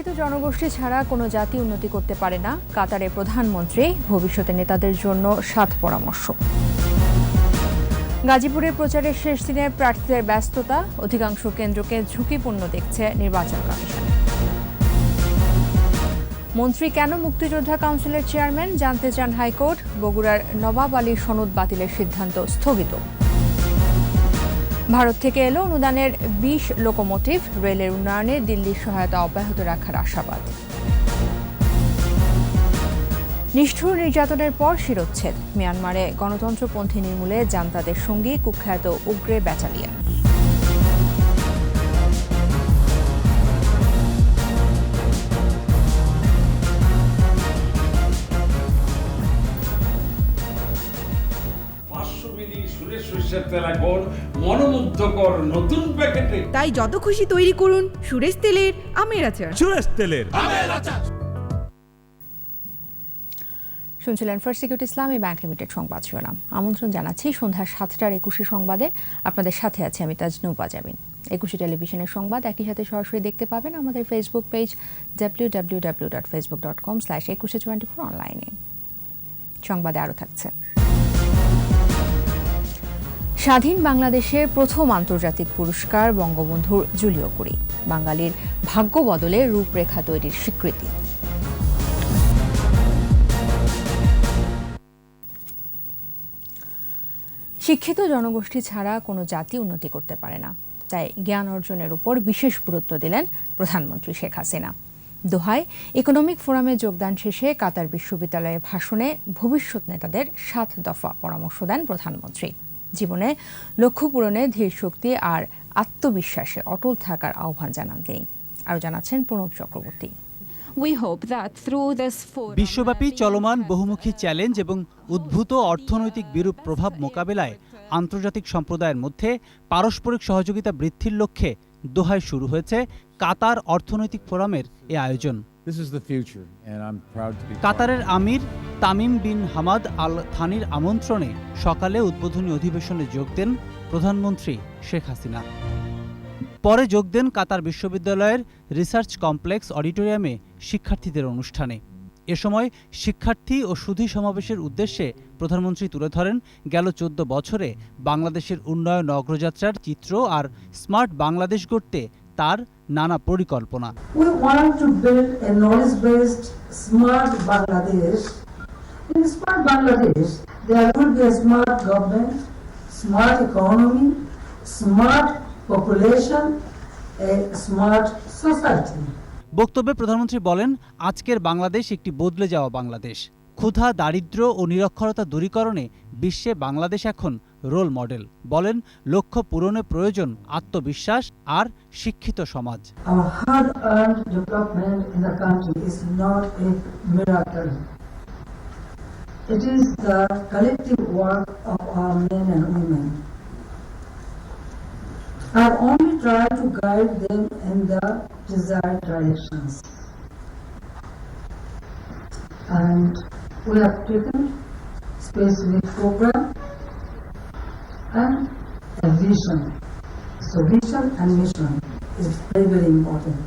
শিক্ষিত জনগোষ্ঠী ছাড়া কোনো জাতি উন্নতি করতে পারে না, কাতারের প্রধানমন্ত্রী। ভবিষ্যতে নেতাদের জন্য 7 পরামর্শ। গাজীপুরের প্রচারের শেষ দিনে প্রার্থীদের ব্যস্ততা, অধিকাংশ কেন্দ্রকে ঝুঁকিপূর্ণ দেখছে নির্বাচন কমিশন। মন্ত্রী কেন মুক্তিযোদ্ধা কাউন্সিলের চেয়ারম্যান জানতে চান হাইকোর্ট। বগুড়ার নবাব আলীর সনদ বাতিলের সিদ্ধান্ত স্থগিত। ভারত থেকে এলো অনুদানের 20 লোকোমোটিভ, রেলের উন্নয়নে দিল্লির সহায়তা অব্যাহত রাখার আশাবাদ। নিষ্ঠুর নির্যাতনের পর শিরোচ্ছেদ, মিয়ানমারে গণতন্ত্রপন্থী নির্মূলে জান্তাদের সঙ্গী কুখ্যাত উগ্রে ব্যাটালিয়ন। মনোমুগ্ধকর নতুন প্যাকেটে, তাই যত খুশি তৈরি করুন সুরেশ তেলের আমের আচার। সুরেশ তেলের আমের আচার। শুনছিলেন ফার্স্ট সিকিউরিটি ইসলামী ব্যাংক লিমিটেড সংবাদ শিরোনাম। আমন্ত্রণ জানাচ্ছি সন্ধ্যা 7টার 21 সংবাদে। আপনাদের সাথে আছে আমি তাজনুবা জামিন। 21 টেলিভিশনের সংবাদ একই সাথে সরাসরি দেখতে পাবেন আমাদের ফেসবুক পেজ www.facebook.com/2124 অনলাইনে। সংবাদে আরও থাকছে। স্বাধীন বাংলাদেশের প্রথম আন্তর্জাতিক পুরস্কার বঙ্গবন্ধুর জুলিও কুরি, বাঙালির ভাগ্য বদলে রূপরেখা তৈরির স্বীকৃতি। শিক্ষিত জনগোষ্ঠী ছাড়া কোনো জাতি উন্নতি করতে পারে না, তাই জ্ঞান অর্জনের উপর বিশেষ গুরুত্ব দিলেন প্রধানমন্ত্রী শেখ হাসিনা। দোহায় ইকোনমিক ফোরামে যোগদান শেষে কাতার বিশ্ববিদ্যালয়ের ভাষণে ভবিষ্যৎ নেতাদের 7 দফা পরামর্শ দেন প্রধানমন্ত্রী। জীবনে লক্ষ্য পূরণে ধীর শক্তি আর আত্মবিশ্বাসে অটল থাকার আহ্বান জানান তিনি। আরও জানাচ্ছেন প্রণব চক্রবর্তী। বিশ্বব্যাপী চলমান বহুমুখী চ্যালেঞ্জ এবং উদ্ভূত অর্থনৈতিক বিরূপ প্রভাব মোকাবেলায় আন্তর্জাতিক সম্প্রদায়ের মধ্যে পারস্পরিক সহযোগিতা বৃদ্ধির লক্ষ্যে দোহায় শুরু হয়েছে কাতার অর্থনৈতিক ফোরামের এ আয়োজন। কাতারের আমির তামিম বিন হামাদ আল থানির আমন্ত্রণে সকালে উদ্বোধনী অধিবেশনে যোগ দেন প্রধানমন্ত্রী শেখ হাসিনা। পরে যোগ দেন কাতার বিশ্ববিদ্যালয়ের রিসার্চ কমপ্লেক্স অডিটোরিয়ামে শিক্ষার্থীদের অনুষ্ঠানে। এ সময় শিক্ষার্থী ও সুধী সমাবেশের উদ্দেশ্যে প্রধানমন্ত্রী তুলে ধরেন গেল 14 বছরে বাংলাদেশের উন্নয়ন অগ্রযাত্রার চিত্র আর স্মার্ট বাংলাদেশ গড়তে তার নানা পরিকল্পনা। We want to build a knowledge-based smart Bangladesh. In smart Bangladesh, there will be a smart government, smart economy, smart population, a smart society. বক্তব্যে প্রধানমন্ত্রী বলেন, আজকের বাংলাদেশ একটি বদলে যাওয়া বাংলাদেশ। ক্ষুধা, দারিদ্র্য ও নিরক্ষরতা দূরীকরণে বিশ্বে বাংলাদেশ এখন রোল মডেল। বলেন, লক্ষ্য পূরণে প্রয়োজন আত্মবিশ্বাস আর শিক্ষিত সমাজ। Our hard-earned development in the country is not a miracle. It is the collective work of our men and women. I have only tried to guide them in the desired directions. And we have taken specific program and a vision. So vision and mission is very, very important.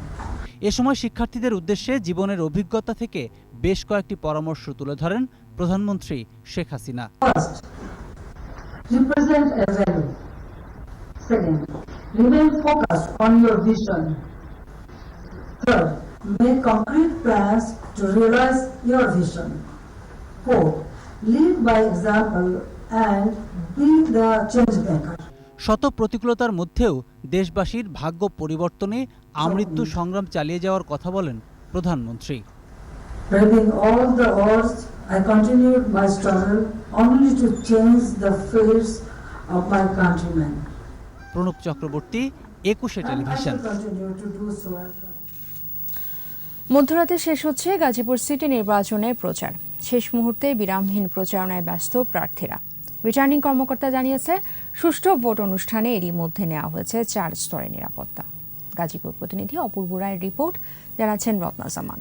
এ সময় শিক্ষার্থীদের উদ্দেশ্যে জীবনের অভিজ্ঞতা থেকে বেশ কয়েকটি পরামর্শ তুলে ধরেন প্রধানমন্ত্রী Sheikh Hasina. First, represent a value. Second, remain focused on your vision. Third, make concrete plans to realize your vision. Fourth, lead by example and be the change maker. শত প্রতিকূলতার মধ্যেও দেশবাসীর ভাগ্য পরিবর্তনে আমৃত্যু সংগ্রাম চালিয়ে যাওয়ার কথা বলেন প্রধানমন্ত্রী। Braving all the odds, I continued my struggle only to change the face of my countrymen. Pranab Chakraborty, 21 television. মধ্যরাতে শেষ হচ্ছে গাজীপুর সিটি নির্বাচনের প্রচার। শেষ মুহূর্তে বিরামহীন প্রচারণায় ব্যস্ত প্রার্থীরা। রিটার্নিং কর্মকর্তা জানিয়েছে, সুষ্ঠু ভোট অনুষ্ঠানে এরই মধ্যে নেওয়া হয়েছে 4 স্তরের নিরাপত্তা। গাজীপুর প্রতিনিধি অপূর্ব রায়ের রিপোর্ট, জানাচ্ছেন রত্না জামান।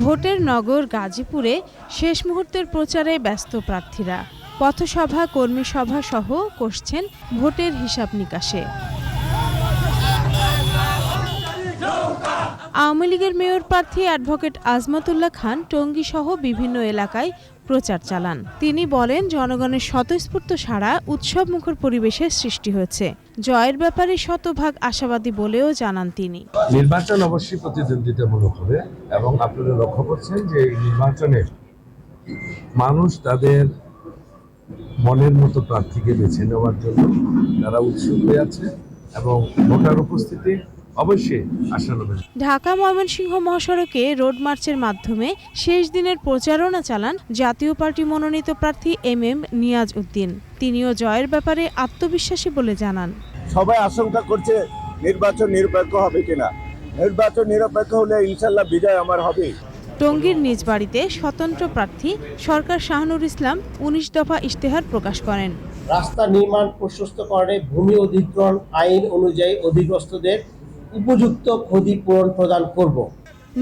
ভোটের নগর গাজীপুরে শেষ মুহূর্তের প্রচারে ব্যস্ত প্রার্থীরা। পথসভা, কর্মী সভা সহ করছেন ভোটের হিসাব নিকাশে। আওয়ামী লীগের মেয়র প্রার্থী অ্যাডভোকেট আজমাতুল্লাহ খান টঙ্গী সহ বিভিন্ন এলাকায় প্রচার চালান। তিনি বলেন, জনগণের স্বতঃস্ফূর্ত সাড়া উৎসবমুখর পরিবেশের সৃষ্টি হয়েছে। জয়ের ব্যাপারে শতভাগ আশাবাদী বলেও জানান তিনি। নির্বাচন অবশ্যই প্রতিদ্বন্দ্বিতামূলক হবে এবং আপনারা লক্ষ্য করছেন যে এই নির্বাচনে মানুষ তাদের মনের মতো প্রার্থীকে বেছে নেওয়ার জন্য তারা উৎসুক হয়ে আছে এবং ভোটার উপস্থিতি অবশ্যই আশানুরূপ। ঢাকা ময়মনসিংহ মহাসড়কে রোড মার্চের মাধ্যমে শেষ দিনের প্রচারণা চালান জাতীয় পার্টি মনোনীত প্রার্থী MM নিয়াজ উদ্দিন। তিনিও জয়ের ব্যাপারে আত্মবিশ্বাসী বলে জানান। সবাই আশঙ্কা করছে নির্বাচন নিরপেক্ষ হবে কিনা। নির্বাচন নিরপেক্ষ হলে ইনশাল্লাহ বিজয় আমার হবে। টঙ্গীর নিজ বাড়িতে স্বতন্ত্র প্রার্থী সরকার শাহনুর ইসলাম 19 দফা ইশতেহার প্রকাশ করেন। রাস্তা নির্মাণ প্রশস্তকরণে ভূমি অধিগ্রহণ আইন অনুযায়ী অধিগ্রস্তদের উপযুক্ত ক্ষতিপূরণ প্রদান করব।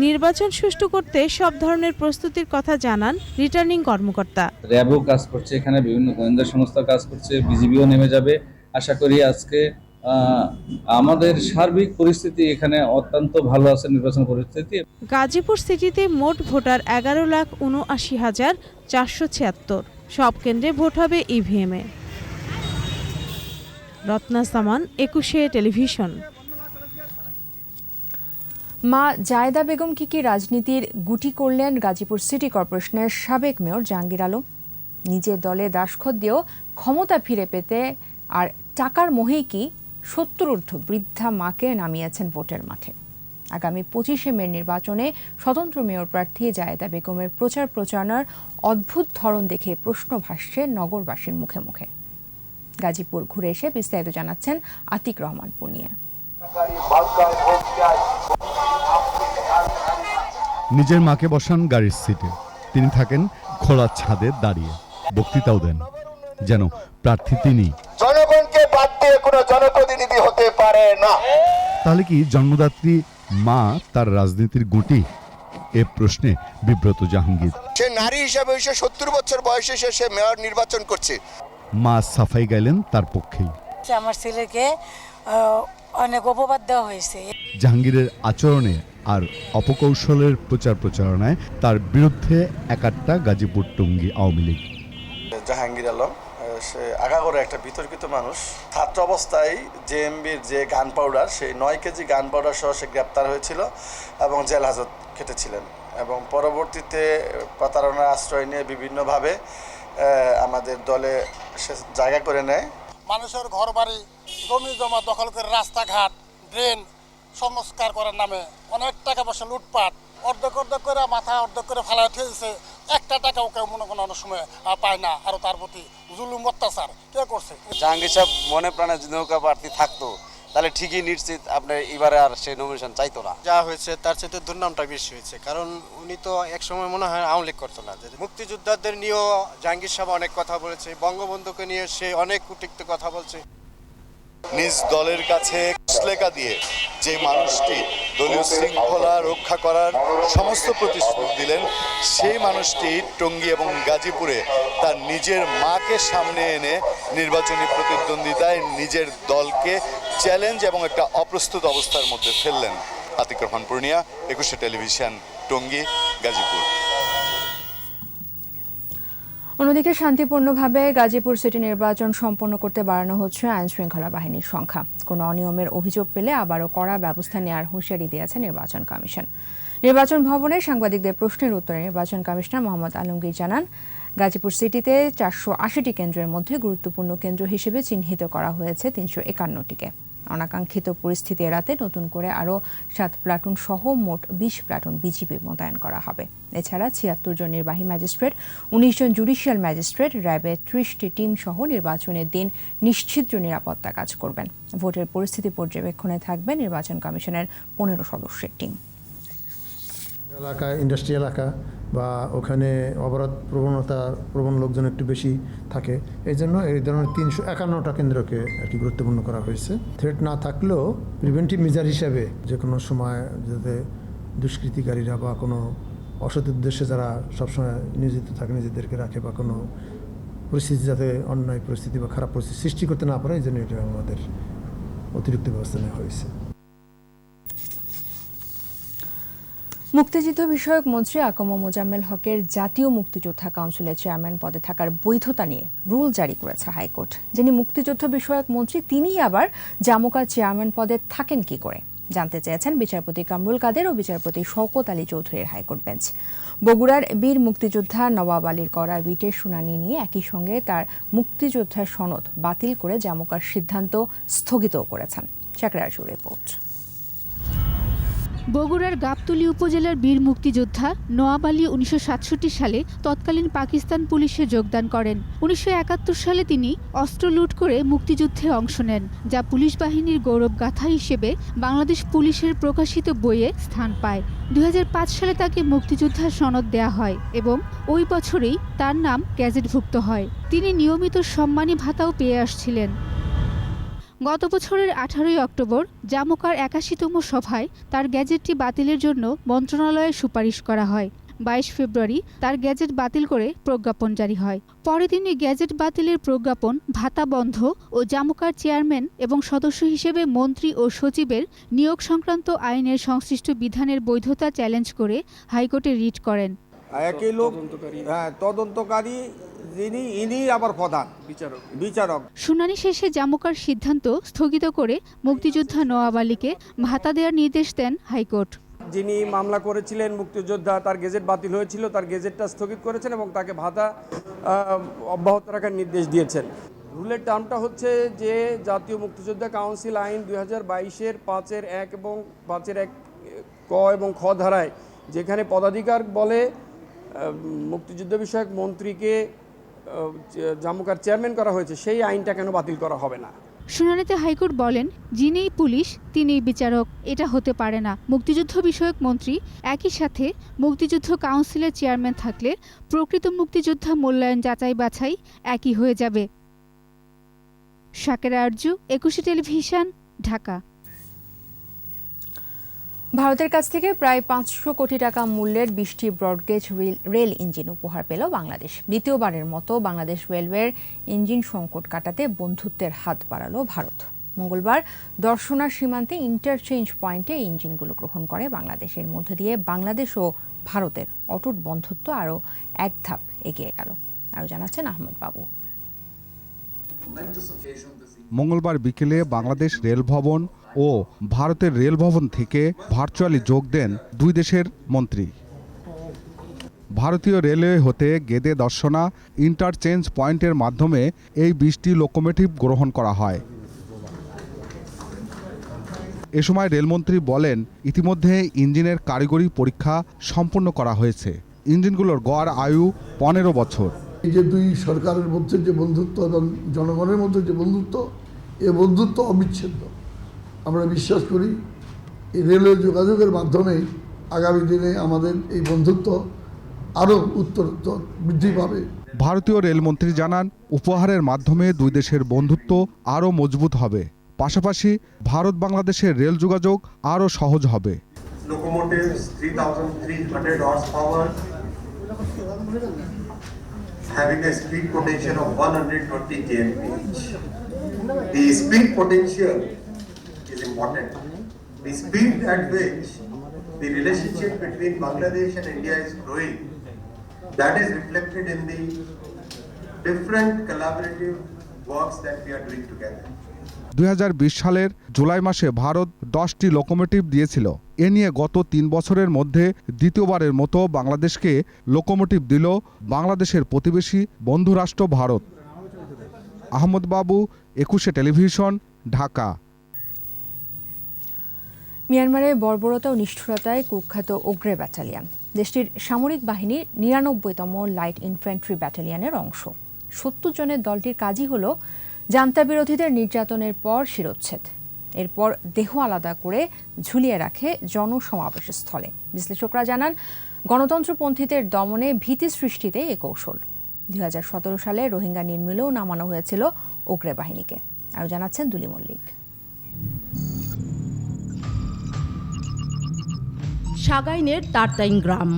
নির্বাচন সুষ্ঠু করতে সব ধরনের প্রস্তুতির কথা জানান রিটার্নিং কর্মকর্তা। র্যাবও কাজ করছে, এখানে বিভিন্ন গোয়েন্দা সংস্থা কাজ করছে, বিজিবিও নেমে যাবে। আশা করি আজকে আমাদের সার্বিক পরিস্থিতি এখানে অত্যন্ত ভালো আছে। নির্বাচন পরিস্থিতি গাজীপুর সিটিতে মোট ভোটার 11,79,476। সব কেন্দ্রে ভোট হবে ইভিএমে। রত্না সামান, 21 টেলিভিশন। মা জায়েদা বেগম কি রাজনীতির গুটি করলেন গাজীপুর সিটি কর্পোরেশনের সাবেক মেয়র জাহাঙ্গীর আলম। নিজের দলে দাসখত দিয়েও ক্ষমতা ফিরে পেতে আর টাকার মোহেই কি 70 বৃদ্ধা মাকে নামিয়েছেন ভোটের মাঠে। আগামী 25 মে নির্বাচনে স্বতন্ত্র মেয়র প্রার্থী জায়েদা বেগমের প্রচারণার অদ্ভুত ধরন দেখে প্রশ্ন ভাসছে নগরবাসীর মুখে মুখে। গাজীপুর ঘুরে এসে বিস্তারিত জানাচ্ছেন আতিক রহমান পুনিয়া। নিজের মাকে বসান গাড়ির সিটে, তিনি থাকেন খোলা ছাদে দাঁড়িয়ে, বক্তৃতাও দেন যেন প্রার্থী তিনি। জনগণকে বাদ দিয়ে কোনো জনপ্রতিনিধি হতে পারে না। তাহলে কি জন্মদাত্রী মা তার রাজনীতির গুটি? এ প্রশ্নে বিব্রত জাহাঙ্গীর। সে নারী হিসাবে 70 বছর বয়সে সে মেয়র নির্বাচন করছে। মা সাফাই গাইলেন তার পক্ষেই। আমার ছেলেকে অনেক অপবাদ দেওয়া হয়েছে। জাহাঙ্গীরের আচরণে আর অপকৌশলের প্রচারণায় তার বিরুদ্ধে একাট্টা গাজীপুর টঙ্গী আওয়ামী লীগ। জাহাঙ্গীর আলম সে আগাগোড়া একটা বিতর্কিত মানুষ। ছাত্র অবস্থায় জেএমবির যে গান পাউডার, সেই 9 কেজি গান পাউডার সহ সে গ্রেপ্তার হয়েছিল এবং জেল হাজত খেটেছিলেন এবং পরবর্তীতে প্রতারণার আশ্রয় নিয়ে বিভিন্নভাবে আমাদের দলে সে জায়গা করে নেয়। মানুষের ঘর বাড়ি জমি জমা দখল করে রাস্তাঘাট ড্রেন সংস্কার করার নামে অনেক টাকা পয়সা লুটপাট অর্ধেক করে মাথা অর্ধেক করে ফেলা ঠেলছে। একটা টাকাও কেউ মনে কোনো অনেক সময় পায় না। আর তার প্রতি জুলুম অত্যাচার কে করছে? জাহাঙ্গীর সাহেব মনে প্রাণে যদি নৌকা প্রার্থী থাকতো তাহলে ঠিকই নিশ্চিত আপনার এবারে আর সেই নমিনেশন চাইতো না। যা হয়েছে তার চাইতে দুর্নামটা বেশি হয়েছে, কারণ উনি তো একসময় মনে হয় আওয়ামী লীগ করতো না। মুক্তিযোদ্ধাদের নিয়েও জাহাঙ্গীর সাহেব অনেক কথা বলেছে, বঙ্গবন্ধুকে নিয়ে সে অনেক কটূক্তি কথা বলছে। নিজ দলের কাছে লেখা দিয়ে যে মানুষটি দলীয় শৃঙ্খলা রক্ষা করার সমস্ত প্রতিশ্রুতি দিলেন, সেই মানুষটি টঙ্গী এবং গাজীপুরে তার নিজের মাকে সামনে এনে নির্বাচনী প্রতিদ্বন্দ্বিতায় নিজের দলকে চ্যালেঞ্জ এবং একটা অপ্রস্তুত অবস্থার মধ্যে ফেললেন। আতিক রহমান পূর্ণিয়া, 21 টেলিভিশন, টঙ্গী, গাজীপুর। অন্যদিকে শান্তিপূর্ণভাবে গাজীপুর সিটি নির্বাচন সম্পন্ন করতে বাড়ানো হচ্ছে আইন শৃঙ্খলা বাহিনীর সংখ্যা। কোনো অনিয়মের অভিযোগ পেলে আবারও কড়া ব্যবস্থা নেওয়ার হুঁশিয়ারি দিয়েছে নির্বাচন কমিশন। নির্বাচন ভবনে সাংবাদিকদের প্রশ্নের উত্তরে নির্বাচন কমিশনার মোহাম্মদ আলমগীর জানান, গাজীপুর সিটিতে 480টি কেন্দ্রের মধ্যে গুরুত্বপূর্ণ কেন্দ্র হিসেবে চিহ্নিত করা হয়েছে 351টিকে। অনাকাঙ্ক্ষিত পরিস্থিতি এড়াতে নতুন করে আরও 7 প্লাটুন সহ মোট 20 প্লাটুন বিজিবি মোতায়েন করা হবে। এছাড়া 76 জন নির্বাহী ম্যাজিস্ট্রেট, 19 জন জুডিশিয়াল ম্যাজিস্ট্রেট, র্যাবের 30টি টিম সহ নির্বাচনের দিন নিশ্চিদ্র নিরাপত্তা কাজ করবেন। ভোটের পরিস্থিতি পর্যবেক্ষণে থাকবে নির্বাচন কমিশনের 15 সদস্যের টিম। এলাকা ইন্ডাস্ট্রি এলাকা বা ওখানে অবরোধ প্রবণ লোকজন একটু বেশি থাকে, এই জন্য এই ধরনের 351টা কেন্দ্রকে আর কি গুরুত্বপূর্ণ করা হয়েছে। থ্রেট না থাকলেও প্রিভেন্টিভ মেজার হিসাবে যে কোনো সময় যাতে দুষ্কৃতিকারীরা বা কোনো অসৎ উদ্দেশ্যে যারা সবসময় নিয়োজিত থাকে নিজেদেরকে রাখে বা কোনো পরিস্থিতি যাতে অন্যায় পরিস্থিতি বা খারাপ পরিস্থিতি সৃষ্টি করতে না পারে, এই জন্য এটা আমাদের অতিরিক্ত ব্যবস্থা নেওয়া হয়েছে। মুক্তিযুদ্ধ বিষয়ক মন্ত্রী আকম মোজাম্মেল হকের জাতীয় মুক্তিযোদ্ধা কাউন্সিলের চেয়ারম্যান পদে থাকার বৈধতা নিয়ে রুল জারি করেছে হাইকোর্ট। যিনি মুক্তিযুদ্ধ বিষয়ক মন্ত্রী তিনিই আবার জামুকার চেয়ারম্যান পদে থাকেন কি করে জানতে চেয়েছেন বিচারপতি কামরুল কাদের ও বিচারপতি শওকত আলী চৌধুরীর হাইকোর্ট বেঞ্চ। বগুড়ার বীর মুক্তিযোদ্ধা নওয়াব আলীর করা রিটের শুনানি নিয়ে একই সঙ্গে তার মুক্তিযোদ্ধার সনদ বাতিল করে জামুকার সিদ্ধান্ত স্থগিতও করেছেন। শাকরাজু রিপোর্ট। বগুড়ার গাবতলী উপজেলার বীর মুক্তিযোদ্ধা নওয়াব আলী 1967 সালে তৎকালীন পাকিস্তান পুলিশে যোগদান করেন। 1971 সালে তিনি অস্ত্র লুট করে মুক্তিযুদ্ধে অংশ নেন, যা পুলিশ বাহিনীর গৌরবগাথা হিসেবে বাংলাদেশ পুলিশের প্রকাশিত বইয়ে স্থান পায়। 2005 সালে তাকে মুক্তিযোদ্ধার সনদ দেয়া হয় এবং ওই বছরেই তার নাম গ্যাজেটভুক্ত হয়। তিনি নিয়মিত সম্মানী ভাতাও পেয়ে আসছিলেন। গত বছরের 18 অক্টোবর জামুকার 81তম সভায় তার গ্যাজেটটি বাতিলের জন্য মন্ত্রণালয়ে সুপারিশ করা হয়। 22 ফেব্রুয়ারি তার গ্যাজেট বাতিল করে প্রজ্ঞাপন জারি হয়। পরে তিনি গ্যাজেট বাতিলের প্রজ্ঞাপন, ভাতা বন্ধ ও জামুকার চেয়ারম্যান এবং সদস্য হিসেবে মন্ত্রী ও সচিবের নিয়োগ সংক্রান্ত আইনের সংশ্লিষ্ট বিধানের বৈধতা চ্যালেঞ্জ করে হাইকোর্টে রিট করেন। একই লোক তদন্তকারী ইনি আবার প্রধান বিচারক। শুনানি শেষে জামুকার সিদ্ধান্ত স্থগিত করে মুক্তিযোদ্ধা নওয়াব আলীকে ভাতা দেওয়ার নির্দেশ দেন হাইকোর্ট। যিনি মামলা করেছিলেন মুক্তিযোদ্ধা, তার গেজেট বাতিল হয়েছিল, তার গেজেটটা স্থগিত করেছেন এবং তাকে ভাতা অব্যাহত রাখার নির্দেশ দিয়েছেন। রুলের টার্মটা হচ্ছে যে জাতীয় মুক্তিযোদ্ধা কাউন্সিল আইন 2022-এর 5-1 এবং 5-1 ক এবং খ ধারায় যেখানে পদাধিকার বলে মুক্তিযুদ্ধ বিষয়ক মন্ত্রীকে জামুকার চেয়ারম্যান করা হয়েছে, সেই আইনটা কেন বাতিল করা হবে না? শুনানিতে হাইকোর্ট বলেন, যিনিই পুলিশ তিনিই বিচারক, এটা হতে পারে না। মুক্তিযুদ্ধ বিষয়ক মন্ত্রী একই সাথে মুক্তিযুদ্ধ কাউন্সিলের চেয়ারম্যান থাকলে প্রকৃত মুক্তিযোদ্ধা মূল্যায়ন যাচাই বাছাই একই হয়ে যাবে। শাকেরা আরজু, 21 টেলিভিশন, ঢাকা। ভারতের কাছ থেকে প্রায় 500 কোটি টাকা মূল্যের 20টি ব্রডগেজ রেল ইঞ্জিন উপহার পেল বাংলাদেশ। দ্বিতীয়বারের মতো বাংলাদেশ রেলওয়ের ইঞ্জিন সংকট কাটাতে বন্ধুত্বের হাত বাড়ালো ভারত। মঙ্গলবার দর্শনা সীমান্তে ইন্টারচেঞ্জ পয়েন্টে এই ইঞ্জিনগুলো গ্রহণ করে বাংলাদেশের মধ্য দিয়ে বাংলাদেশ ও ভারতের অটুট বন্ধুত্ব আরও এক ধাপ এগিয়ে গেল। আরও জানাচ্ছেন আহমদ বাবু। মঙ্গলবার বিকেলে বাংলাদেশ রেল ভবন ও ভারতের রেল ভবন থেকে ভার্চুয়ালি যোগ দেন দুই দেশের মন্ত্রী। ভারতীয় রেলওয়ে হতে গেদে দর্শনা ইন্টারচেঞ্জ পয়েন্টের মাধ্যমে এই 20টি লোকোমোটিভ গ্রহণ করা হয়। এ সময় রেলমন্ত্রী বলেন, ইতিমধ্যে ইঞ্জিনের কারিগরি পরীক্ষা সম্পন্ন করা হয়েছে। ইঞ্জিনগুলোর গড় আয়ু 15 বছর। এই যে দুই সরকারের মধ্যে যে বন্ধুত্ব এবং জনগণের মধ্যে যে বন্ধুত্ব, এ বন্ধুত্ব অবিচ্ছেদ্য। আমরা বিশ্বাস করি এই রেলওয়ে যোগাযোগের মাধ্যমে আগামী দিনে আমাদের এই বন্ধুত্ব আরও উত্তরোত্তর বৃদ্ধি পাবে। ভারতীয় রেলমন্ত্রী জানান, উপহারের মাধ্যমে দুই দেশের বন্ধুত্ব আরও মজবুত হবে। পাশাপাশি ভারত বাংলাদেশের রেল যোগাযোগ আরও সহজ হবে। Locomotives 3,300 horsepower, having a speed potential of 120 kmph. The speed potential is important. The speed at which the relationship between Bangladesh and India is growing, that is reflected in the different collaborative works that we are doing together. 2020 সালের জুলাই মাসে ভারত 10টি locomotive দিয়েছিল। এ নিয়ে গত 3 বছরের মধ্যে দ্বিতীয়বারের মতো বাংলাদেশকে লোকোমোটিভ দিল বাংলাদেশের প্রতিবেশী বন্ধুরাষ্ট্র ভারত। আহমদ বাবু, 21 টেলিভিশন, ঢাকা। মিয়ানমারে বর্বরতা ও নিষ্ঠুরতায় কুখ্যাত ওগ্রে ব্যাটালিয়ন দেশটির সামরিক বাহিনীর 99তম লাইট ইনফ্যান্ট্রি ব্যাটালিয়নের অংশ। 70 জনের দলটির কাজই হল জান্তা বিরোধীদের নির্যাতনের পর শিরোচ্ছেদ, এরপর দেহ আলাদা করে ঝুলিয়ে রাখে জনসমাবেশ স্থলে। বিশ্লেষকরা জানান, গণতন্ত্রপন্থীদের দমনে ভীতি সৃষ্টিতে এ কৌশল। 2017 সালে রোহিঙ্গা নির্মূলেও নামানো হয়েছিল ওগ্রে বাহিনীকে। আরও জানাচ্ছেন দুলি মল্লিক। সাগাইনের তারতাইন গ্রাম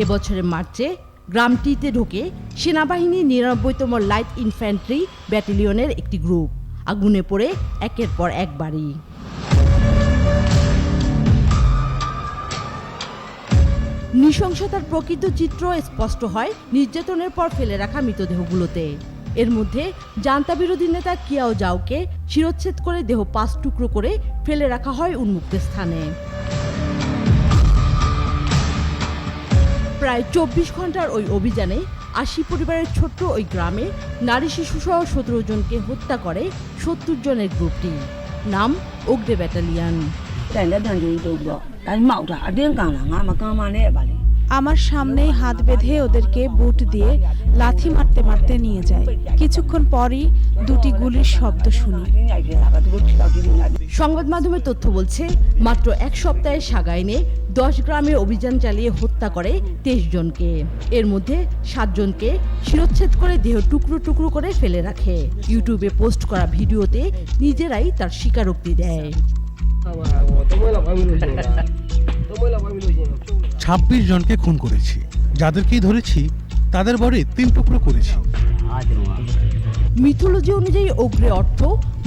এবছরের মার্চে গ্রামটিতে ঢোকে সেনাবাহিনীর 99তম লাইট ইনফ্যান্ট্রি ব্যাটালিয়নের একটি গ্রুপ। আগুনে পড়ে একের পর এক বাড়ি। নৃশংসতার প্রকৃত চিত্র স্পষ্ট হয় নির্যাতনের পর ফেলে রাখা মৃতদেহগুলোতে। এর মধ্যে জান্তা বিরোধী নেতা কিয়াও জাওকে শিরচ্ছেদ করে দেহ 5 টুকরো করে ফেলে রাখা হয় উন্মুক্ত স্থানে। প্রায় 24 ঘন্টার ওই অভিযানে 80 পরিবারের ছোট্ট ওই গ্রামে নারী শিশুসহ 17 জনকে হত্যা করে 70 জনের গ্রুপটি। নাম ওগরে ব্যাটালিয়ন। আমার সামনেই হাত বেঁধে ওদেরকে বুট দিয়ে লাথি মারতে মারতে নিয়ে যায়। কিছুক্ষণ পরই 2টি গুলির শব্দ শুনি। সংবাদ মাধ্যমের তথ্য বলছে, মাত্র 1 সপ্তাহে সাগাইনে 10 গ্রামে অভিযান চালিয়ে হত্যা করে 23 জনকে। এর মধ্যে 7 জনকে শিরচ্ছেদ করে দেহ টুকরো টুকরো করে ফেলে রাখে। ইউটিউবে পোস্ট করা ভিডিওতে নিজেরাই তার স্বীকারোক্তি দেয়। 26 জনকে খুন করেছি, যাদেরকেই ধরেছি তাদের বরে 3 টুকরো করেছি। মিথোলজি অনুযায়ী ওগরে অর্থ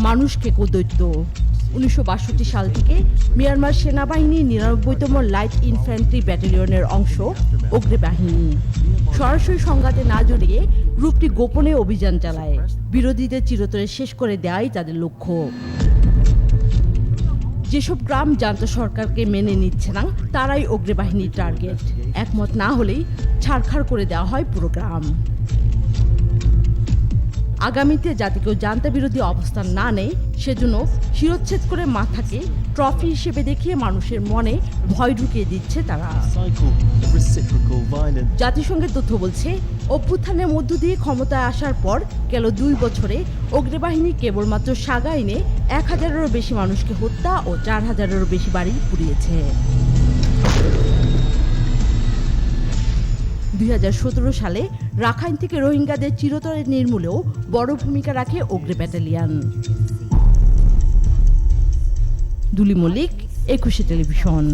মানুষ খেকো দৈত্য। 1962 সাল থেকে মিয়ানমার সেনাবাহিনীর 99তম লাইট ইনফ্যান্ট্রি ব্যাটালিয়নের অংশ ওগরে বাহিনী। সরাসরি সংঘাতে না জড়িয়ে গ্রুপটি গোপনে অভিযান চালায়। বিরোধীদের চিরতরে শেষ করে দেওয়াই তাদের লক্ষ্য। যেসব গ্রাম জান্তা সরকারকে মেনে নিচ্ছে না, তারাই ওগরে বাহিনীর টার্গেট। একমত না হলেই ছাড়খাড় করে দেওয়া হয় পুরো গ্রাম। আগামীতে যাতে কেউ জান্তা বিরোধী অবস্থান না নেয়, সেজন্য শিরচ্ছেদ করে মাথাকে ট্রফি হিসেবে দেখিয়ে মানুষের মনে ভয় ঢুকিয়ে দিচ্ছে তারা। জাতিসংঘের তথ্য বলছে, অভ্যুত্থানের মধ্য দিয়ে ক্ষমতায় আসার পর গেল 2 বছরে ওগরে বাহিনী কেবলমাত্র সাগাইনে 1000-এরও বেশি মানুষকে হত্যা ও 4000-এরও বেশি বাড়ি পুড়িয়েছে। 2017 সালে রাখাইন থেকে রোহিঙ্গাদের চিরতরে নির্মূলেও বড় ভূমিকা রাখে ওগরে ব্যাটালিয়ন। দুলি মল্লিক, 21 টেলিভিশন।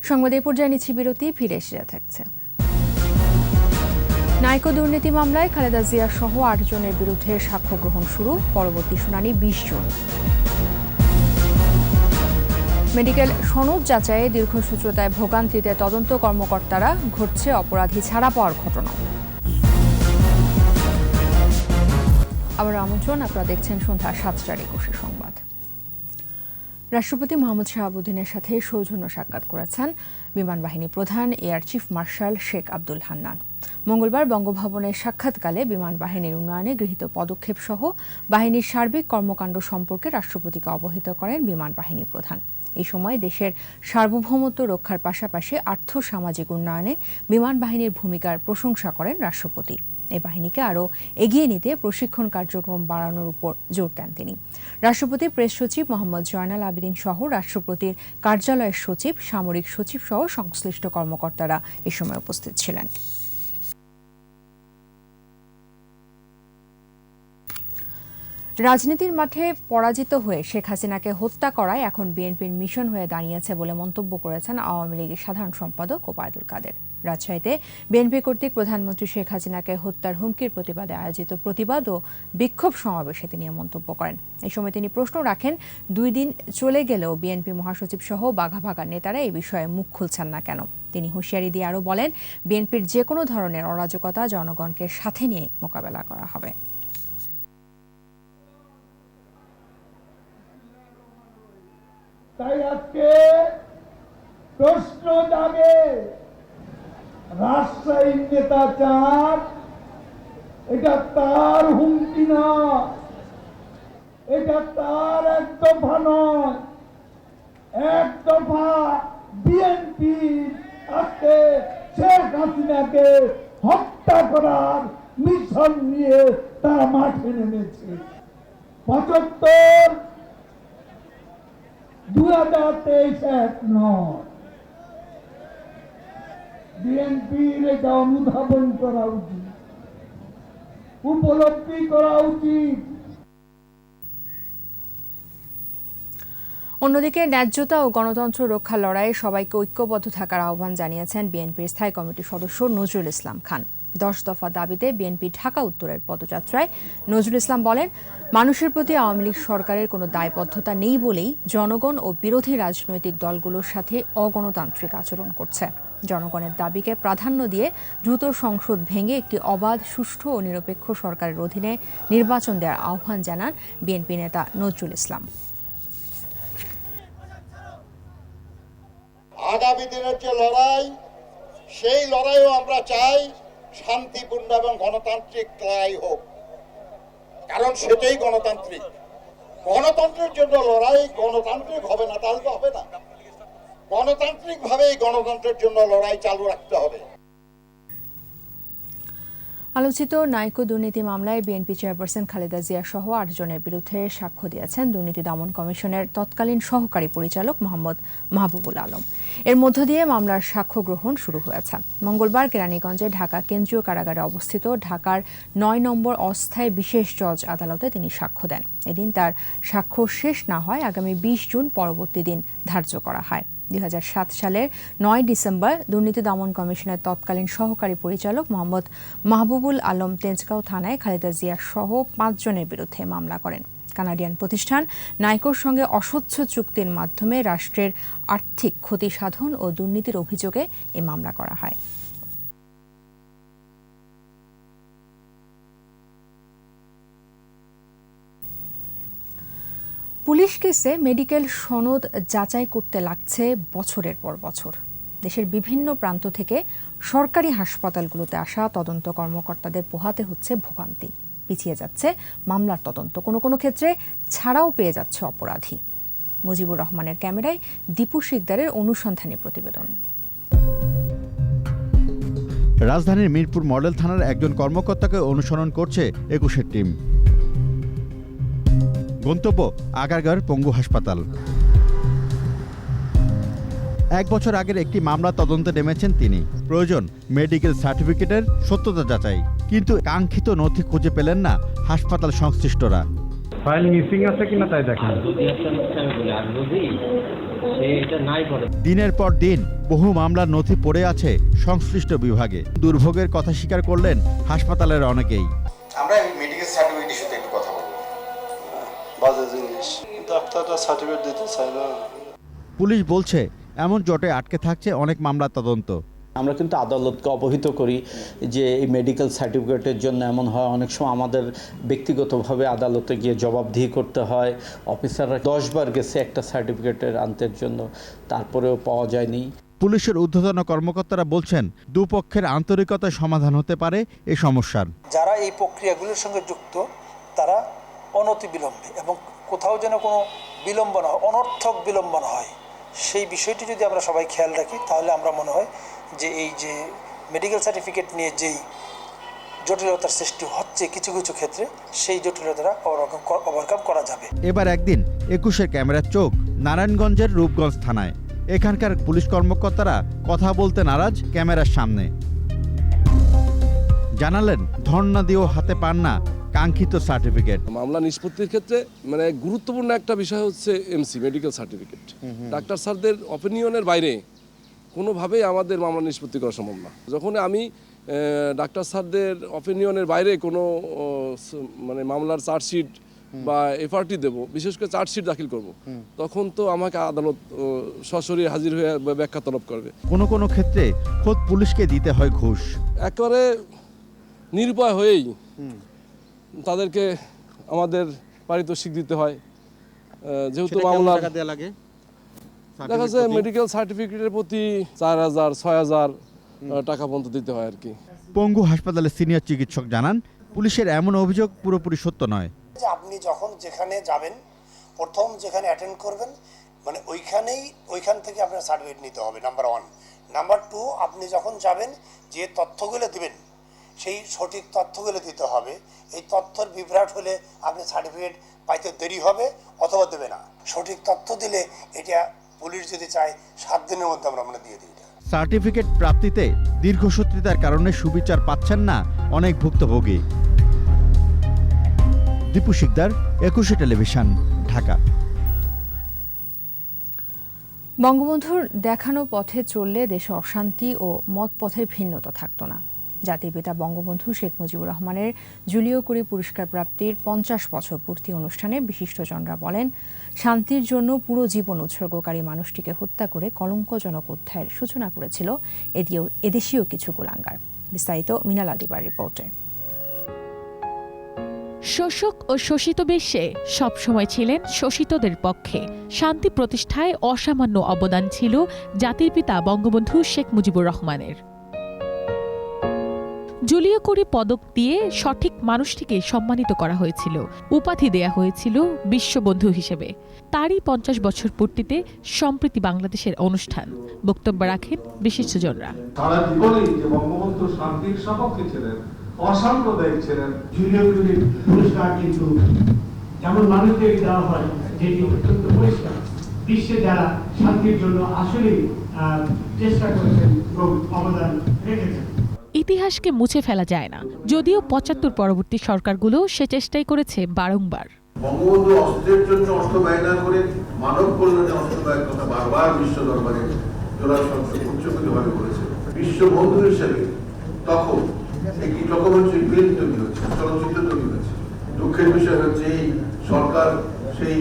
সংবাদ এই পর্যায়ে নিচ্ছি বিরতি, ফিরে এসে থাকছে। নাইকো দুর্নীতি মামলায় খালেদা জিয়া সহ 8 জনের বিরুদ্ধে সাক্ষ্য গ্রহণ শুরু, পরবর্তী শুনানি 20 জুন। মেডিকেল সনদ যাচাইয়ে দীর্ঘসূত্রতায় ভোগান্তিতে তদন্ত কর্মকর্তারা, ঘটছে অপরাধী ছাড়া পাওয়ার ঘটনা। আবার আমন্ত্রণ, আপনারা দেখছেন সন্ধ্যা 7টার 21 সংবাদ। রাষ্ট্রপতি মোহাম্মদ শাহাবুদ্দিনের সাথে সৌজন্য সাক্ষাৎ করেছেন বিমান বাহিনী প্রধান air chief marshal Sheikh Abdul Hannan. মঙ্গলবার বঙ্গভবনের সাক্ষাৎকালে বিমান বাহিনীর উন্নয়নে গৃহীত পদক্ষেপ সহ বাহিনীর সার্বিক কর্মকাণ্ড সম্পর্কে রাষ্ট্রপতিকে অবহিত করেন বিমান বাহিনী প্রধান। এই সময় দেশের সার্বভৌমত্ব রক্ষার পাশাপাশি আর্থ-সামাজিক উন্নয়নে বিমান বাহিনীর ভূমিকার প্রশংসা করেন রাষ্ট্রপতি। এই বাহিনীকে আরও এগিয়ে নিতে প্রশিক্ষণ কার্যক্রম বাড়ানোর উপর জোর দেন তিনি। রাষ্ট্রপতির প্রেস সচিব মোহাম্মদ জয়নাল আবেদিন সহ রাষ্ট্রপতির কার্যালয়ের সচিব, সামরিক সচিব সহ সংশ্লিষ্ট কর্মকর্তারা এ সময় উপস্থিত ছিলেন। রাজনীতির মাঠে পরাজিত হয়ে শেখ হাসিনাকে হত্যা করায় এখন বিএনপির মিশন হয়ে দাঁড়িয়েছে বলে মন্তব্য করেছেন আওয়ামী লীগের সাধারণ সম্পাদক ওবায়দুল কাদের। রাজশাহীতে বিএনপি কর্তৃক প্রধানমন্ত্রী শেখ হাসিনাকে হত্যার হুমকির প্রতিবাদে আয়োজিত প্রতিবাদ ও বিক্ষোভ সমাবেশে তিনি মন্তব্য করেন। এই সময় তিনি প্রশ্ন রাখেন, 2 দিন চলে গেলেও বিএনপি মহাসচিব সহ বাঘা বাঘা নেতারা এই বিষয়ে মুখ খুলছেন না কেন? তিনি হুঁশিয়ারি দিয়ে আরও বলেন, বিএনপির যে কোনো ধরনের অরাজকতা জনগণকে সাথে নিয়ে মোকাবেলা করা হবে। তাই আজকে প্রশ্ন জাগে, রাজশাহীর নেতা চান, এটা তার হুমকি না, এটা তার এক দফা নয়, এক দফা বিএনপি আজকে শেখ হাসিনাকে হত্যা করার মিশন নিয়ে তারা মাঠে নেমেছে। 75 2023 এক নয়, বিএনপির এটা অনুধাবন করা উচিত, উপলব্ধি করা উচিত। অন্যদিকে ন্যায্যতা ও গণতন্ত্র রক্ষার লড়াইয়ে সবাইকে ঐক্যবদ্ধ থাকার আহ্বান জানিয়েছেন বিএনপির স্থায়ী কমিটির সদস্য নজরুল ইসলাম খান। 10 দফা দাবিতে বিএনপি ঢাকা উত্তরের পদযাত্রায় নজরুল ইসলাম বলেন, মানুষের প্রতি আওয়ামী লীগ সরকারের কোনো দায়বদ্ধতা নেই বলেই জনগণ ও বিরোধী রাজনৈতিক দলগুলোর সাথে অগণতান্ত্রিক আচরণ করছে। জনগণের দাবিকে প্রাধান্য দিয়ে দ্রুত সংসদ ভেঙে একটি অবাধ, সুষ্ঠু ও নিরপেক্ষ সরকারের অধীনে নির্বাচন দেওয়ার আহ্বান জানান বিএনপি নেতা নজরুল ইসলাম। আগামী দিনের যে লড়াই, সেই লড়াইও আমরা চাই শান্তিপূর্ণ এবং গণতান্ত্রিক লড়াই হোক, কারণ সেটাই গণতান্ত্রিক। গণতন্ত্রের জন্য লড়াই গণতান্ত্রিক হবে না, তাহলে তো হবে না। গণতান্ত্রিক ভাবেই গণতন্ত্রের জন্য লড়াই চালু রাখতে হবে। আলোচিত নাইকো দুর্নীতি মামলায় বিএনপি চেয়ারপারসন খালেদা জিয়া সহ 8 জনের বিরুদ্ধে সাক্ষ্য দিয়েছেন দুর্নীতি দমন কমিশনের তৎকালীন সহকারী পরিচালক মোহাম্মদ মাহবুবুল আলম। এর মধ্য দিয়ে মামলার সাক্ষ্য গ্রহণ শুরু হয়েছে। মঙ্গলবার কেরানীগঞ্জে ঢাকা কেন্দ্রীয় কারাগারে অবস্থিত ঢাকার 9 নম্বর অস্থায়ী বিশেষ জজ আদালতে তিনি সাক্ষ্য দেন। এদিন তার সাক্ষ্য শেষ না হয় আগামী 20 জুন পরবর্তী দিন ধার্য করা হয়। 2007 সালের 9 ডিসেম্বর দুর্নীতি দমন কমিশনের তৎকালীন সহকারী পরিচালক মোহাম্মদ মাহবুবুল আলম তেজগাঁও থানায় খালেদা জিয়া সহ 5 জনের বিরুদ্ধে মামলা করেন। কানাডিয়ান প্রতিষ্ঠান নাইকোর সঙ্গে অস্বচ্ছ চুক্তির মাধ্যমে রাষ্ট্রের আর্থিক ক্ষতি সাধন ও দুর্নীতির অভিযোগে এই মামলা করা হয়। পুলিশ কেসে মেডিকেল সনদ যাচাই করতে লাগছে বছরের পর বছর। দেশের বিভিন্ন প্রান্ত থেকে সরকারি হাসপাতালগুলোতে আসা তদন্ত কর্মকর্তাদের পোহাতে হচ্ছে ভোগান্তি। পিছিয়ে যাচ্ছে মামলার তদন্ত, কোনো কোনো ক্ষেত্রে ছাড়াও পেয়ে যাচ্ছে অপরাধী। মুজিবুর রহমানের ক্যামেরায় দীপু শিকদারের অনুসন্ধানী প্রতিবেদন। রাজধানীর মিরপুর মডেল থানার একজন কর্মকর্তাকে অনুসরণ করছে 21-এর টিম। গন্তব্য আগারগাঁও পঙ্গু হাসপাতাল। 1 বছর আগের একটি মামলা তদন্তে নেমেছেন তিনি। প্রয়োজন মেডিকেল সার্টিফিকেটের সত্যতা যাচাই, কিন্তু কাঙ্ক্ষিত নথি খুঁজে পেলেন না হাসপাতাল সংশ্লিষ্টরা। ফাইল মিসিং আছে কিনা তাই দেখেন। দিনের পর দিন বহু মামলার নথি পড়ে আছে সংশ্লিষ্ট বিভাগে। দুর্ভোগের কথা স্বীকার করলেন হাসপাতালের অনেকেই। আমরা মেডিকেল সার্টিফিকেট ইস্যুতে একটু কথা বলবো। বাজে জিনিস, ডাক্তাররা সার্টিফিকেট দিতে চায় না। পুলিশ বলছে এমন জটে আটকে থাকছে অনেক মামলার তদন্ত। আমরা কিন্তু আদালতকে অবহিত করি যে এই মেডিকেল সার্টিফিকেটের জন্য এমন হয়, অনেক সময় আমাদের ব্যক্তিগতভাবে আদালতে গিয়ে জবাবদিহি করতে হয়। অফিসাররা 10 বার গেছে একটা সার্টিফিকেটের আনতের জন্য, তারপরেও পাওয়া যায়নি। পুলিশের ঊর্ধ্বতন কর্মকর্তারা বলছেন দুপক্ষের আন্তরিকতায় সমাধান হতে পারে এই সমস্যার। যারা এই প্রক্রিয়াগুলোর সঙ্গে যুক্ত তারা অনতিবিলম্বে এবং কোথাও যেন কোনো বিলম্ব না হয়, অনর্থক বিলম্ব না হয়, সেই বিষয়টি যদি আমরা সবাই খেয়াল রাখি তাহলে আমরা মনে হয় যে এই যে মেডিকেল সার্টিফিকেট নিয়ে যেই জটিলতার সৃষ্টি হচ্ছে কিছু কিছু ক্ষেত্রে, সেই জটিলতাটা ওভারকাম করা যাবে। এবার একদিন 21-এর ক্যামেরার চোখ নারায়ণগঞ্জের রূপগঞ্জ থানায়। এখানকার পুলিশ কর্মকর্তারা কথা বলতে নারাজ ক্যামেরার সামনে। জানালেন ধর্ণা দিয়েও হাতে পান না কাঙ্ক্ষিত সার্টিফিকেট। মামলা নিষ্পত্তির ক্ষেত্রে মানে গুরুত্বপূর্ণ একটা বিষয় হচ্ছে এমসি মেডিকেল সার্টিফিকেট। ডাক্তার স্যারদের অপিনিয়নের বাইরে কোনোভাবেই আমাদের মামলা নিষ্পত্তি করা সম্ভব না। যখন আমি ডাক্তার স্যারদের অপিনিয়নের বাইরে কোনো মানে মামলার চার্জশিট বা এফআরটি দেব, বিশেষ করে চার্জশিট দাখিল করব, তখন তো আমাকে আদালত সশরীরে হাজির হয়ে ব্যাখ্যা তলব করবে। কোনো কোনো ক্ষেত্রে খোদ পুলিশকে দিতে হয় ঘুষ। একেবারে নিরুপায় হয়েই তাদেরকে আমাদের পারিতোষিক দিতে হয়, যেহেতু মামলা দেখা যাচ্ছে মেডিকেল সার্টিফিকেটের প্রতি 4,000 6,000 টাকা পর্যন্ত দিতে হয় আর কি। পঙ্গু হাসপাতালের সিনিয়র চিকিৎসক জানান পুলিশের এমন অভিযোগ পুরোপুরি সত্য নয়। আপনি যখন যেখানে যাবেন, প্রথম যেখানে অ্যাটেন্ড করবেন, মানে ওইখান থেকে আপনার সার্টিফিকেট নিতে হবে, নাম্বার 1। নাম্বার 2, আপনি যখন যাবেন যে তথ্যগুলো দিবেন সেই সঠিক তথ্যগুলো দিতে হবে। এই তথ্যের বিভ্রাট হলে আপনি সার্টিফিকেট পাইতে দেরি হবে অথবা দেবে না। সঠিক তথ্য দিলে এটা পুলিশ যদি চায় 7 দিনের মধ্যে আমরা দিয়ে দিই। সার্টিফিকেট প্রাপ্তিতে দীর্ঘসূত্রিতার কারণে সুবিচার পাচ্ছেন না অনেক ভুক্তভোগী। দীপু শিকদার, 21 টেলিভিশন, ঢাকা। বঙ্গবন্ধুর দেখানো পথে চললে দেশে অশান্তি ও মতপথের ভিন্নতা থাকতো না। জাতির পিতা বঙ্গবন্ধু শেখ মুজিবুর রহমানের জুলিও কুরি পুরস্কার প্রাপ্তির ৫০ বছর পূর্তি অনুষ্ঠানে বিশিষ্টজনরা বলেন, শান্তির জন্য পুরো জীবন উৎসর্গকারী মানুষটিকে হত্যা করে কলঙ্কজনক অধ্যায়ের সূচনা করেছিল এদেশীয় কিছু কুলাঙ্গার। বিস্তারিত মিনাল আদিবার রিপোর্টে। শোষক ও শোষিত বেশে সবসময় ছিলেন শোষিতদের পক্ষে। শান্তি প্রতিষ্ঠায় অসামান্য অবদান ছিল জাতির পিতা বঙ্গবন্ধু শেখ মুজিবুর রহমানের। জুলিও কুরি পদক দিয়ে সঠিক মানুষটিকে সম্মানিত করা হয়েছিল, উপাধি দেয়া হয়েছিল বিশ্ববন্ধু হিসেবে। তারই ৫০ বছর পূর্তিতে সম্প্রতি বাংলাদেশের অনুষ্ঠান। বক্তব্য রাখেন বিশিষ্টজনরা। সারা জীবনেই যে বঙ্গবন্ধু শান্তির সপক্ষে ছিলেন, অসাম্প্রদায়িক ছিলেন। জুলিও কুরি পুরস্কার কিন্তু যেমন মানুষদের দেওয়া হয়, যেটি অত্যন্ত পরিষ্কার, বিশ্বে যারা শান্তির জন্য আসলে চেষ্টা করেছেন এবং অবদান রেখেছেন। ইতিহাসকে মুছে ফেলা যায় না, যদিও ৭৫ পরবর্তী সরকারগুলো সে চেষ্টাই করেছে বারংবার। বঙ্গবন্ধু অস্ত্রের জন্য অস্ত্র ব্যয় না করে মানব কল্যাণে অস্ত্র ব্যয়ের কথা বারবার বিশ্ব দরবারে জোড়া উচ্চকৃতভাবে বলেছে। বিশ্ব বন্ধু হিসেবে তখন একটি ডকুমেন্টারি ফিল্ম তৈরি হচ্ছে, চলচ্চিত্র তৈরি হচ্ছে। দুঃখের বিষয় হচ্ছে এই সরকার, সেই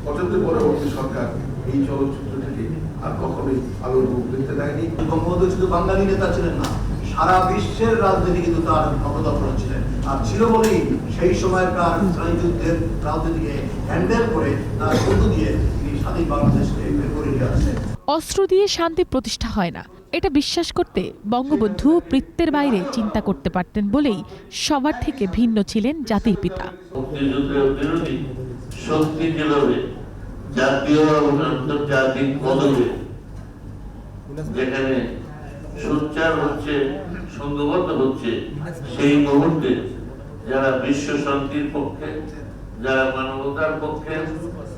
৭৫ পরবর্তী সরকার এই চলচ্চিত্রটিকে আর কখনোই আলোর মুখ দেখতে দেয়নি। বঙ্গবন্ধু শুধু বাঙালি নেতা ছিলেন না, সারা বিশ্বের রাজনীতি কিন্তু তার অবদান ছিলেন, আর ছিল বলেই সেই সময়কার যুদ্ধের রাজনীতিকে হ্যান্ডেল করে তার বন্ধু দিয়ে তিনি স্বাধীন বাংলাদেশকে বের করে নিয়ে আসেন। অস্ত্র দিয়ে শান্তি প্রতিষ্ঠা হয় না, এটা বিশ্বাস করতে বঙ্গবন্ধু বৃত্তের বাইরে চিন্তা করতে পারতেন বলেই সবার থেকে ভিন্ন ছিলেন জাতির পিতা। মুক্তিযুদ্ধের বিরোধী শক্তি যেভাবে জাতীয় এবং আন্তর্জাতিক পদকে যেখানে সোচ্চার হচ্ছে, সংঘবদ্ধ হচ্ছে, সেই মুহূর্তে যারা বিশ্ব শান্তির পক্ষে, যারা মানবতার পক্ষে,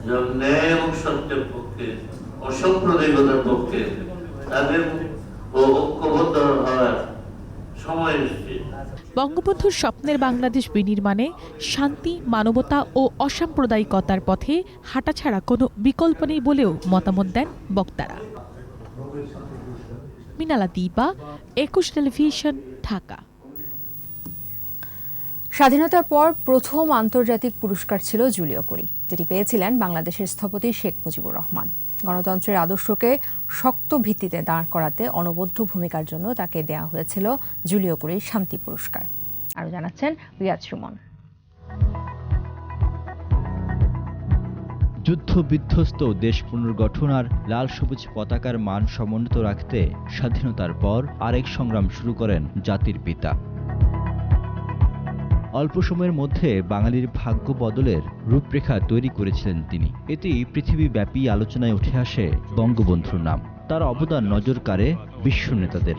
যারা ন্যায় এবং সত্যের পক্ষে, অসাম্প্রদায়িকতার পক্ষে, তাদের ঐক্যবদ্ধ হওয়ার সময় এসেছে। বঙ্গবন্ধুর স্বপ্নের বাংলাদেশ বিনির্মাণে শান্তি, মানবতা ও অসাম্প্রদায়িকতার পথে হাঁটা ছাড়া কোনো বিকল্প নেই বলেও মতামত দেন বক্তারা। মিনালা দীপা, ২১ টেলিভিশন, ঢাকা। স্বাধীনতার পর প্রথম আন্তর্জাতিক পুরস্কার ছিল জুলিও কুরি, যেটি পেয়েছিলেন বাংলাদেশের স্থপতি শেখ মুজিবুর রহমান। গণতন্ত্রের আদর্শকে শক্ত ভিত্তিতে দাঁড় করাতে অনবদ্য ভূমিকার জন্য তাকে দেয়া হয়েছিল জুলিও কুরির শান্তি পুরস্কার। আরও জানাচ্ছেন রিয়াজ সুমন। যুদ্ধ বিধ্বস্ত দেশ পুনর্গঠন আর লাল সবুজ পতাকার মান সমুন্নত রাখতে স্বাধীনতার পর আরেক সংগ্রাম শুরু করেন জাতির পিতা। অল্প সময়ের মধ্যে বাঙালির ভাগ্য বদলের রূপরেখা তৈরি করেছিলেন তিনি। এটি পৃথিবীব্যাপী আলোচনায় উঠে আসে বঙ্গবন্ধুর নাম। তার অবদান নজর কাড়ে বিশ্ব নেতাদের।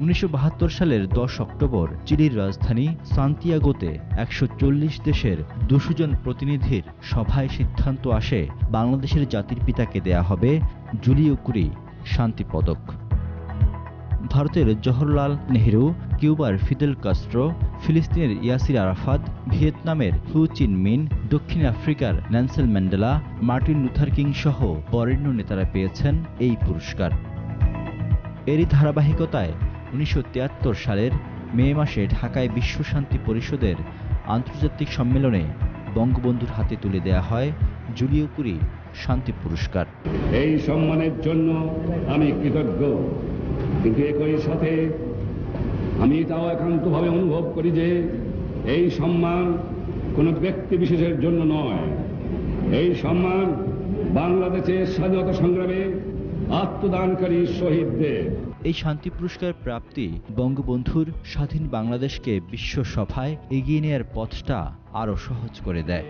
১৯৭২ সালের ১০ অক্টোবর চিলির রাজধানী সান্তিয়াগোতে ১৪০ দেশের ২০০ জন প্রতিনিধির সভায় সিদ্ধান্ত আসে বাংলাদেশের জাতির পিতাকে দেয়া হবে জুলিও কুরি শান্তি পদক। ভারতের জওহরলাল নেহরু, কিউবার ফিদেল কাস্ট্রো, ফিলিস্তিনের ইয়াসির আরাফাত, ভিয়েতনামের হু চিন মিন, দক্ষিণ আফ্রিকার Nelson Mandela, Martin Luther king সহ বরেণ্য নেতারা পেয়েছেন এই পুরস্কার। এরই ধারাবাহিকতায় ১৯৭৩ সালের মে মাসে ঢাকায় বিশ্ব শান্তি পরিষদের আন্তর্জাতিক সম্মেলনে বঙ্গবন্ধুর হাতে তুলে দেয়া হয় জুলিও কুরি শান্তি পুরস্কার। এই সম্মানের জন্য আমি কৃতজ্ঞ, কিন্তু একই সাথে আমি তাও একান্তভাবে অনুভব করি যে এই সম্মান কোনো ব্যক্তি বিশেষের জন্য নয়, এই সম্মান বাংলাদেশের স্বাধীনতা সংগ্রামে আত্মদানকারী শহীদদের। এই শান্তি পুরস্কার প্রাপ্তি বঙ্গবন্ধুর স্বাধীন বাংলাদেশকে বিশ্ব সভায় এগিয়ে নেয়ার পথটা আরও সহজ করে দেয়।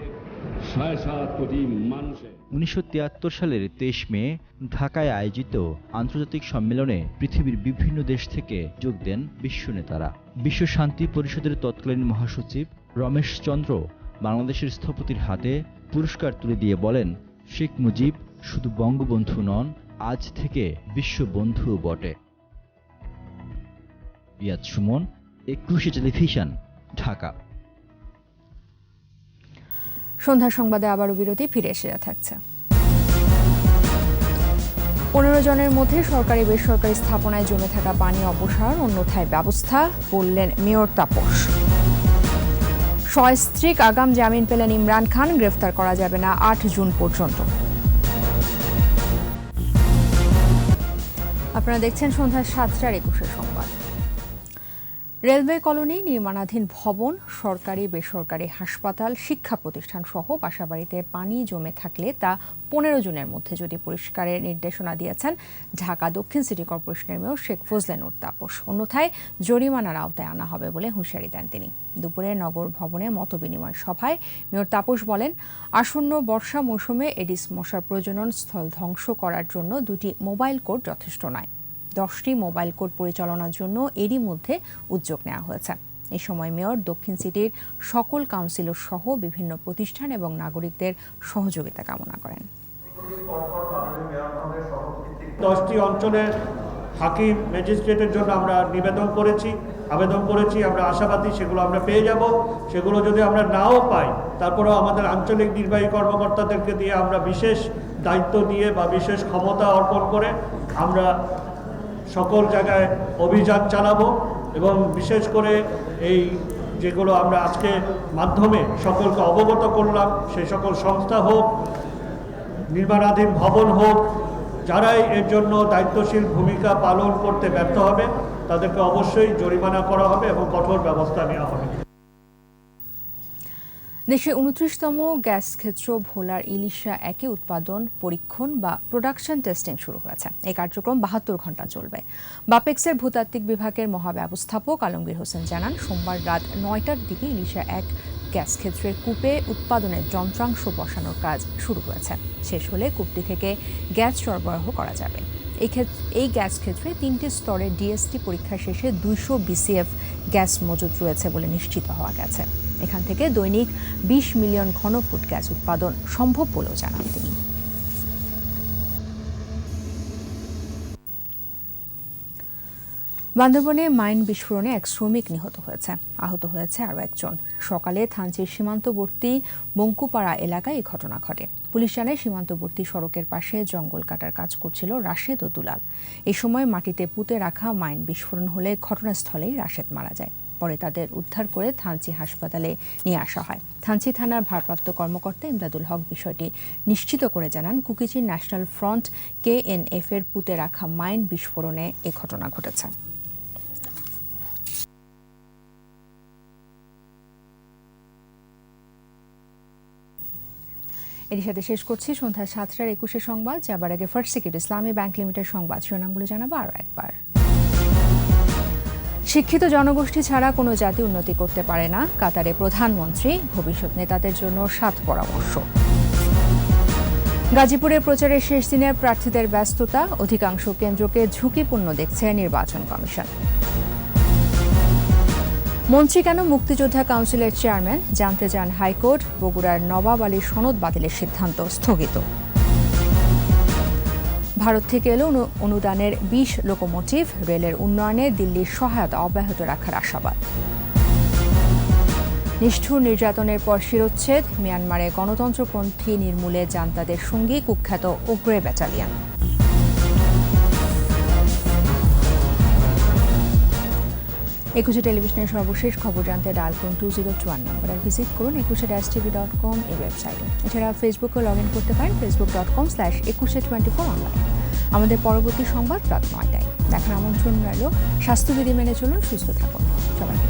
৭.৭ কোটি মানুষের ১৯৭৩ সালের ২৩ মে ঢাকায় আয়োজিত আন্তর্জাতিক সম্মেলনে পৃথিবীর বিভিন্ন দেশ থেকে যোগ দেন বিশ্ব নেতারা। বিশ্ব শান্তি পরিষদের তৎকালীন মহাসচিব রমেশ চন্দ্র বাংলাদেশের স্থপতির হাতে পুরস্কার তুলে দিয়ে বলেন, শেখ মুজিব শুধু বঙ্গবন্ধু নন, আজ থেকে বিশ্ববন্ধুও বটে। রিয়াজ সুমন, ২১ টেলিভিশন, ঢাকা। সন্ধ্যা সংবাদে আবারও বিরতি, ফিরে এসে থাকছে। 15 জনের মধ্যে সরকারি বেসরকারি স্থাপনায় জমে থাকা পানি অপসারণ অন্যথায় ব্যবস্থা, বললেন মেয়র তাপস। সস্ত্রীক আগাম জামিন পেলেন ইমরান খান, গ্রেফতার করা যাবে না 8 জুন পর্যন্ত। আপনারা দেখছেন সন্ধ্যা 7টার 21 সংবাদ। রেলওয়ে কলোনি, নির্মাণাধীন ভবন, সরকারি বেসরকারি হাসপাতাল, শিক্ষা প্রতিষ্ঠান সহ বাসাবাড়িতে পানি জমে থাকলে তা 15 জুনের মধ্যে যদি পরিষ্কারের নির্দেশনা দিয়েছেন ঢাকা দক্ষিণ সিটি কর্পোরেশনের মেয়র শেখ ফজলে নূর তাপস। অন্যথায় জরিমানার আওতায় আনা হবে বলে হুঁশিয়ারি দেন তিনি। দুপুরে নগর ভবনে মতবিনিময় সভায় মেয়র তাপস বলেন, আসন্ন বর্ষা মৌসুমে এডিস মশার প্রজনন স্থল ধ্বংস করার জন্য 2টি মোবাইল কোর্ট যথেষ্ট নয়। 10টি মোবাইল কোর্ট পরিচালনার জন্য এরই মধ্যে উদ্যোগ নেওয়া হয়েছে। এই সময় মেয়র দক্ষিণ সিটির সকল কাউন্সিলর সহ বিভিন্ন প্রতিষ্ঠান এবং নাগরিকদের সহযোগিতা কামনা করেন। 10টি অঞ্চলের হাকিম ম্যাজিস্ট্রেটের জন্য আমরা আবেদন করেছি। আমরা আশাবাদী সেগুলো আমরা পেয়ে যাব। সেগুলো যদি আমরা নাও পাই, তারপরেও আমাদের আঞ্চলিক নির্বাহী কর্মকর্তাদেরকে দিয়ে আমরা বিশেষ দায়িত্ব দিয়ে বা বিশেষ ক্ষমতা অর্পণ করে আমরা সকল জায়গায় অভিযান চালাবো এবং বিশেষ করে এই যেগুলো আমরা আজকে মাধ্যমে সকলকে অবগত করলাম, সেই সকল সংস্থা হোক, নির্মাণাধীন ভবন হোক, যারাই এর জন্য দায়িত্বশীল ভূমিকা পালন করতে ব্যর্থ হবে তাদেরকে অবশ্যই জরিমানা করা হবে এবং কঠোর ব্যবস্থা নেওয়া হবে। দেশে 29তম গ্যাস ক্ষেত্র ভোলার ইলিশা 1 উৎপাদন, পরীক্ষণ বা প্রোডাকশন টেস্টিং শুরু হয়েছে। এই কার্যক্রম 72 ঘন্টা চলবে। বাপেক্সের ভূতাত্ত্বিক বিভাগের মহাব্যবস্থাপক আলমগীর হোসেন জানান, সোমবার রাত 9টার দিকে ইলিশা 1 গ্যাস ক্ষেত্রের কূপে উৎপাদনের যন্ত্রাংশ বসানোর কাজ শুরু হয়েছে। শেষ হলে কূপটি থেকে গ্যাস সরবরাহ করা যাবে। এই গ্যাস ক্ষেত্রে 3টি স্তরে ডিএসটি পরীক্ষা শেষে 200 BCF গ্যাস মজুত রয়েছে বলে নিশ্চিত হওয়া গেছে। এখান থেকে দৈনিক 20 মিলিয়ন ঘনফুট গ্যাস উৎপাদন সম্ভব বলেও জানান তিনি। বান্দরবনে মাইন বিস্ফোরণে এক শ্রমিক নিহত হয়েছে, আহত হয়েছে আরও একজন। সকালে থানচির সীমান্তবর্তী বঙ্কুপাড়া এলাকায় এই ঘটনা ঘটে। পুলিশ জানায়, সীমান্তবর্তী সড়কের পাশে জঙ্গল কাটার কাজ করছিল রাশেদ ও দুলাল। এই সময় মাটিতে পুঁতে রাখা মাইন বিস্ফোরণ হলে ঘটনাস্থলেই রাশেদ মারা যায়। পরে তাদের উদ্ধার করে থানচি হাসপাতালে নিয়ে আসা হয়। থানচি থানার ভারপ্রাপ্ত কর্মকর্তা ইমদাদুল হক বিষয়টি নিশ্চিত করে জানান, কুকিচির ন্যাশনাল ফ্রন্ট KNF এর পুঁতে রাখা মাইন বিস্ফোরণে এ ঘটনা ঘটেছে। এর সাথে শেষ করছি সন্ধ্যা 7টার 21 সংবাদ। যাবার আগে ফার্স্ট সিকিউরিটি ইসলামী ব্যাংক লিমিটেড সংবাদ শিরোনামগুলো জানাবো আরও একবার। শিক্ষিত জনগোষ্ঠী ছাড়া কোনো জাতি উন্নতি করতে পারে না, কাতারে প্রধানমন্ত্রী। ভবিষ্যৎ নেতাদের জন্য 7 পরামর্শ। গাজীপুরের প্রচারের শেষ দিনে প্রার্থীদের ব্যস্ততা, অধিকাংশ কেন্দ্রকে ঝুঁকিপূর্ণ দেখছে নির্বাচন কমিশন। মন্ত্রী কেন মুক্তিযোদ্ধা কাউন্সিলের চেয়ারম্যান, জানতে চান হাইকোর্ট। বগুড়ার নবাব আলীর সনদ বাতিলের সিদ্ধান্ত স্থগিত। ভারত থেকে এলো অনুদানের 20 লোকোমোটিভ, রেলের উন্নয়নে দিল্লির সহায়তা অব্যাহত রাখার আশাবাদ। নিষ্ঠুর নির্যাতনের পর শিরোচ্ছেদ, মিয়ানমারে গণতন্ত্রপন্থী নির্মূলে জান্তাদের সঙ্গী কুখ্যাত ওগ্রে ব্যাটালিয়ন। একুশে টেলিভিশনের সর্বশেষ খবর জানতে ডায়াল করুন 2021 নম্বর আর ভিজিট করুন 21-tv.com এই ওয়েবসাইটে। এছাড়া ফেসবুকে লগ ইন করতে পারেন facebook.com/2124 অনলাইন। আমাদের পরবর্তী সংবাদ রাত 9টায় দেখার আমন্ত্রণ রইল। স্বাস্থ্যবিধি মেনে চলুন, সুস্থ থাকুন সবাইকে।